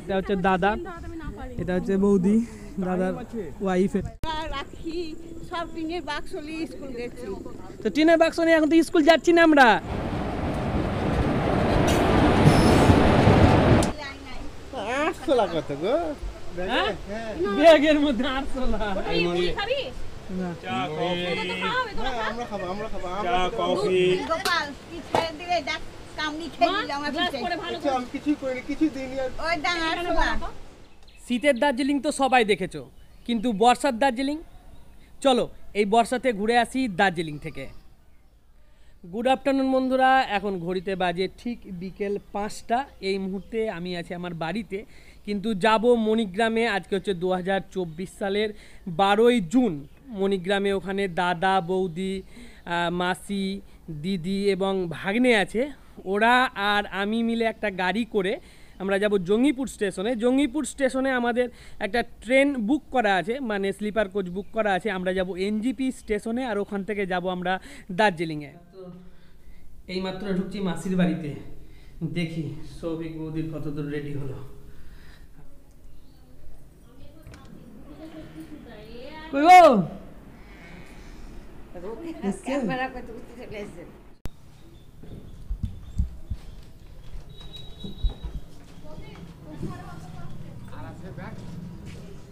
এটা হচ্ছে দাদা, এটা হচ্ছে বৌদি, দাদার ওয়াইফ। রাখি সব টিনের বাক্স নিয়ে স্কুল গেছি। তো টিনের বাক্স নিয়ে এখন তো স্কুল যাচ্ছি না আমরা। 800 টাকা তো গো ব্যাগের মধ্যে 800 টাকা। আমরা খাবো চা কফি গোপাল কি ছেড়ে দিলে ডাক কামনি খেয়ে দিল আমার পিছে। আমি কিছুই করিনি, কিছু দিইনি। আর ওই ডাঙা শোনা শীতের দার্জিলিং তো সবাই দেখেছো, কিন্তু বর্ষার দার্জিলিং, চলো এই বর্ষাতে ঘুরে আসি দার্জিলিং থেকে। গুড আফটারনুন বন্ধুরা, এখন ঘড়িতে বাজে ঠিক বিকেল 5টা। এই মুহূর্তে আমি আছি আমার বাড়িতে, কিন্তু যাব মণিগ্রামে। আজকে হচ্ছে 2024 সালের 12ই জুন। মণিগ্রামে ওখানে দাদা, বৌদি, মাসি, দিদি এবং ভাগ্নে আছে। ওরা আর আমি মিলে একটা গাড়ি করে আমরা যাব জঙ্গিপুর স্টেশনে। জঙ্গিপুর স্টেশনে আমাদের একটা ট্রেন বুক করা আছে, মানে স্লিপার কোচ বুক করা আছে। আমরা যাব এনজিপি স্টেশনে, আর ওখান থেকে যাব আমরা দার্জিলিংয়ে। তো এইমাত্র ঢুকছি মাসির বাড়িতে, দেখি সৌভিক বৌদির কত দূর রেডি হলো। ক্যামেরা করতে করতে চলে এসেছে।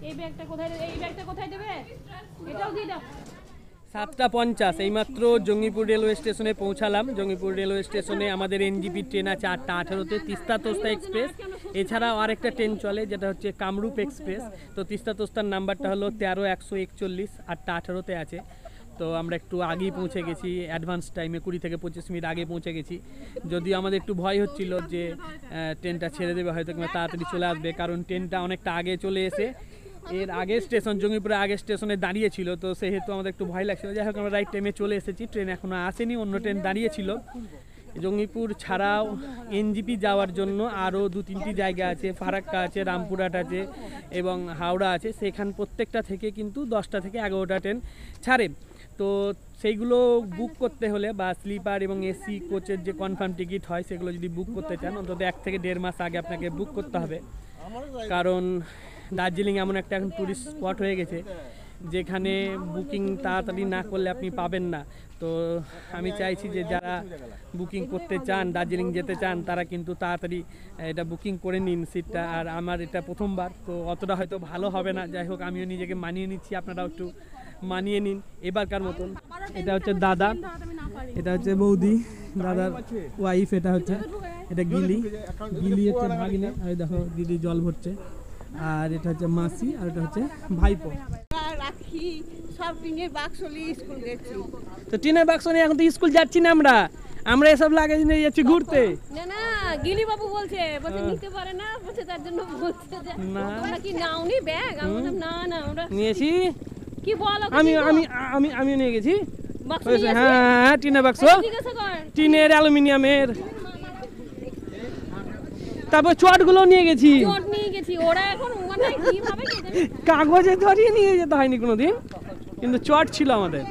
এই ব্যাগটা কোথায় দেবে? এটাও দিয়ে দাও। 7:50 এইমাত্র জঙ্গিপুর রেলওয়ে স্টেশনে পৌঁছালাম। জঙ্গিপুর রেলওয়ে স্টেশনে আমাদের এনজিপি ট্রেন আছে 8:18-তে, তিস্তা তোস্তা এক্সপ্রেস। এছাড়াও আরেকটা ট্রেন চলে যেটা হচ্ছে কামরূপ এক্সপ্রেস। তো তিস্তা তোস্তার নাম্বারটা হলো 13-141, 8:18-তে আছে। তো আমরা একটু আগেই পৌঁছে গেছি, অ্যাডভান্স টাইমে 20 থেকে 25 মিনিট আগে পৌঁছে গেছি। যদিও আমাদের একটু ভয় হচ্ছিল যে ট্রেনটা ছেড়ে দেবে, হয়তো কিংবা তাড়াতাড়ি চলে আসবে, কারণ ট্রেনটা অনেকটা আগে চলে এসে এর আগের স্টেশন জঙ্গিপুরের আগের স্টেশনে দাঁড়িয়েছিল। তো সেহেতু আমাদের একটু ভয় লাগছিল। যাই হোক আমরা রাইট টাইমে চলে এসেছি। ট্রেন এখনও আসেনি, অন্য ট্রেন দাঁড়িয়েছিল। জঙ্গিপুর ছাড়াও এনজিপি যাওয়ার জন্য আরও 2-3টি জায়গা আছে, ফারাক্কা আছে, রামপুরহাট আছে এবং হাওড়া আছে। সেখান প্রত্যেকটা থেকে কিন্তু 10টা থেকে 11টা ট্রেন ছাড়ে। তো সেইগুলো বুক করতে হলে বা স্লিপার এবং এসি কোচের যে কনফার্ম টিকিট হয় সেগুলো যদি বুক করতে চান অন্তত 1 থেকে 1.5 মাস আগে আপনাকে বুক করতে হবে। কারণ দার্জিলিং এমন একটা এখন টুরিস্ট স্পট হয়ে গেছে যেখানে বুকিং তাড়াতাড়ি না করলে আপনি পাবেন না। তো আমি চাইছি যে যারা বুকিং করতে চান, দার্জিলিং যেতে চান, তারা কিন্তু তাড়াতাড়ি এটা বুকিং করে নিন সিটটা। আর আমার এটা প্রথমবার, তো অতটা হয়তো ভালো হবে না। যাই হোক আমিও নিজেকে মানিয়ে নিচ্ছি, আপনারাও একটু মানিয়ে নিন এবারকার মতন। এটা হচ্ছে দাদা, এটা হচ্ছে বৌদি, দাদার ওয়াইফ। এটা গিলি হচ্ছে ভাগ্নে, আর দেখো দিদি জল ভরছে। আর এটা হচ্ছে মাসি, আর এটা হচ্ছে ভাইপো। রাখি সব টিনের বাক্স নিয়ে স্কুল গেছি। তো টিনের বাক্স নিয়ে এখন তো স্কুল যাচ্ছি না আমরা এসব লাগেজ নিয়ে যাচ্ছি ঘুরতে। না গিলি বাবু বলছে নিতে পারে না, বলছে তার জন্য বলছে যে তোমরা কি নাওনি ব্যাগ? আমি বললাম না আমরা নিয়েছি। কি বলো? আমি নিয়ে গেছি। হ্যাঁ টিনের বাক্স, টিনের অ্যালুমিনিয়ামের। তারপর চটগুলো নিয়ে গেছি। ওরা এখন মানে কিভাবে কাগজে ধরিয়ে নিয়ে যেতে হয়নি কোনোদিন, কিন্তু চট ছিল আমাদের।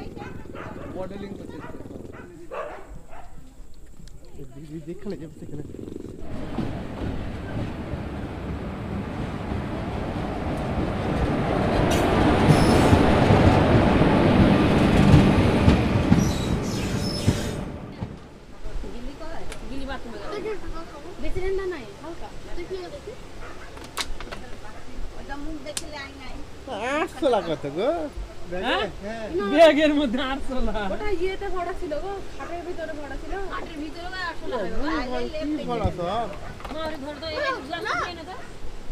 বেশি ঠান্ডা নাই, হালকা। ওটা মুখ দেখলে আই নাই। 800 টাকা তো গো ব্যাগের মধ্যে 800 টাকা। ওটা ইয়েতে ভরা ছিল গো, খাটের ভিতরে ভরা ছিল। খাটের ভিতরে 800 টাকা। কি বলা তো? মা ওরে ধর তো, এই গ্লাস খেয়ে না তো,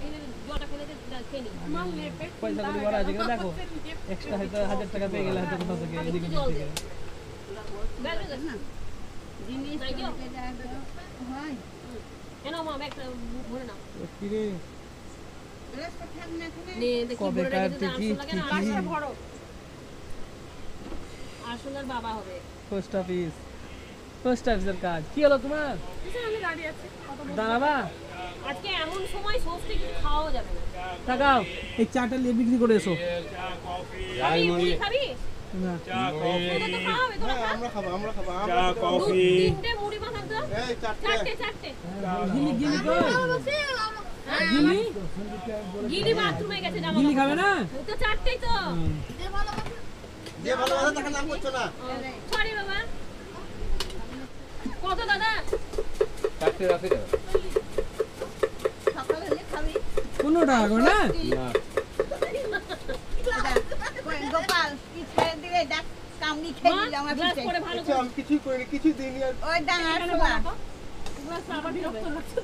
এই জটা খেলে খেয়ে নি। মাল নে পেট পয়সাগুলো ভরা আছে কিনা দেখো, এক্সট্রা হয়তো 1000 টাকা পেয়ে গেলে হয়তো কোথাও থেকে এদিকে থেকে। ব্যালে দেখ না জিনিস কিনতে যায় তো হয়। এনো মা ব্যাগটা ভরে নাও। কি রে রাস্তা থাক না এখানে। নে দেখি কবে ভরে কার রেখে কি লাগে না, 800 ভরো। আসলের বাবা হবে। পোস্ট অফিসের কাজ। কি হলো তোমার? আমি দাঁড়িয়ে আছি, দাঁড়াবা? আজকে এমন সময় সস্তে কিছু খাওয়া যাবে না। টাকাও এই চাটা নিয়ে বিক্রি করে এসো। খাবি? না চা কফি তোরা তো খাওয়াবে, তোরা খা। আমরা খাবো চা কফি তিনটে মুড়ি বানাও তো। চারটে চারটে গিলি গিলি কই গিলি গিলি বাথরুমে গেছে জামা গিলি খাবে না তো চারটেই তো যে ভালোবাসা তাকে নাম করছো না। সরি বাবা কত দাদা সকালে হলে খাবি 15 টাকা করে না গোপাল কি ছেড়ে দিবে ডাক কামড়ি খেয়ে মা দিল আমার গ্লাস পিঠে করে ভালো আচ্ছা, আমি কিছুই করিনি, কিছু দিইনি আর ওই ডাঙার শোয়া গ্লাস আবার বিরক্ত লাগছে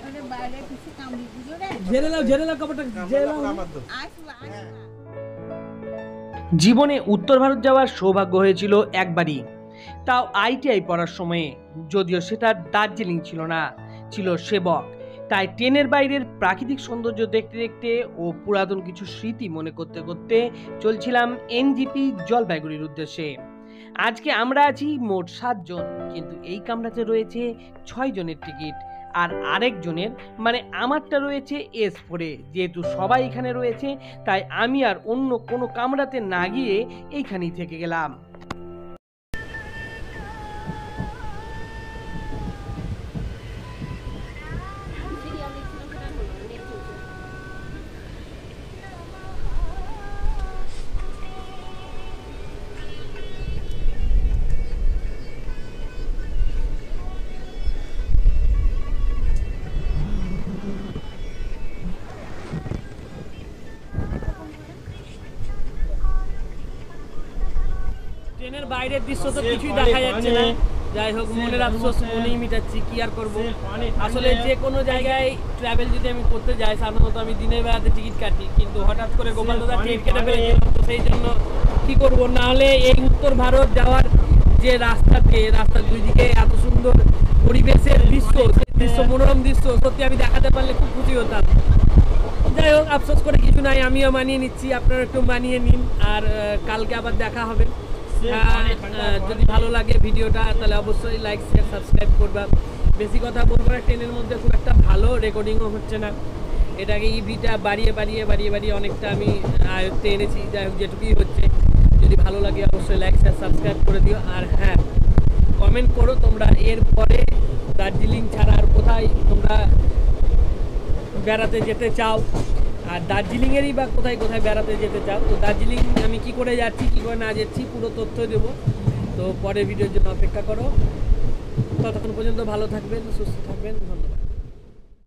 ওরে বাইরে কিছু কামড়ি দিল রে জেরে লাও কাপড়টা জেরে লাও আমার দোষ। আসবা জীবনে উত্তর ভারত যাওয়ার সৌভাগ্য হয়েছিল একবারই, তাও আইটিআই পড়ার সময়ে। যদিও সেটা দার্জিলিং ছিল না, ছিল সেবক। তাই ট্রেনের বাইরের প্রাকৃতিক সৌন্দর্য দেখতে দেখতে ও পুরাতন কিছু স্মৃতি মনে করতে করতে চলছিলাম এনজিপি জলপাইগুড়ির উদ্দেশ্যে। আজকে আমরা আছি মোট 7 জন, কিন্তু এই কামরাতে রয়েছে 6 জনের টিকিট, আর আরেকজনের মানে আমারটা রয়েছে S4-এ। যেহেতু সবাই এখানে রয়েছে, তাই আমি আর অন্য কোনো কামরাতে না গিয়ে এইখানেই থেকে গেলাম। ট্রেনের বাইরের দৃশ্য তো কিছুই দেখা যাচ্ছে না। যাই হোক, মনের আফসোস মনেই মিটাচ্ছি, কি আর করব। আসলে যে কোনো জায়গায় ট্রাভেল যদি আমি করতে যাই, সাধারণত আমি দিনের বেলাতে টিকিট কাটি, কিন্তু হঠাৎ করে গোপাল দাদা টিকিট কেটে ফেলেছিল, তো সেই জন্য কি করব। না হলে এই উত্তর ভারত যাওয়ার যে রাস্তার দুই দিকে এত সুন্দর পরিবেশের দৃশ্য, সেই দৃশ্য, মনোরম দৃশ্য সত্যি আমি দেখাতে পারলে খুব খুশি হতাম। যাই হোক, আফসোস করে কিছু নাই, আমিও মানিয়ে নিচ্ছি, আপনারা একটু মানিয়ে নিন। আর কালকে আবার দেখা হবে। যদি ভালো লাগে ভিডিওটা, তাহলে অবশ্যই লাইক, শেয়ার, সাবস্ক্রাইব করবা। বেশি কথা বলবো না, ট্রেনের মধ্যে খুব একটা ভালো রেকর্ডিংও হচ্ছে না। এটাকে ইভিটা বাড়িয়ে অনেকটা আমি আয়ত্তে এনেছি। যাই হোক, যেটুকুই হচ্ছে, যদি ভালো লাগে অবশ্যই লাইক, শেয়ার, সাবস্ক্রাইব করে দিও। আর হ্যাঁ, কমেন্ট করো তোমরা এরপরে দার্জিলিং ছাড়া আর কোথায় তোমরা বেড়াতে যেতে চাও, আর দার্জিলিংয়েরই বা কোথায় কোথায় বেড়াতে যেতে চাও। তো দার্জিলিং আমি কি করে যাচ্ছি, কী করে না যাচ্ছি, পুরো তথ্য দেবো। তো পরের ভিডিওর জন্য অপেক্ষা করো। ততক্ষণ পর্যন্ত ভালো থাকবেন, সুস্থ থাকবেন, ধন্যবাদ।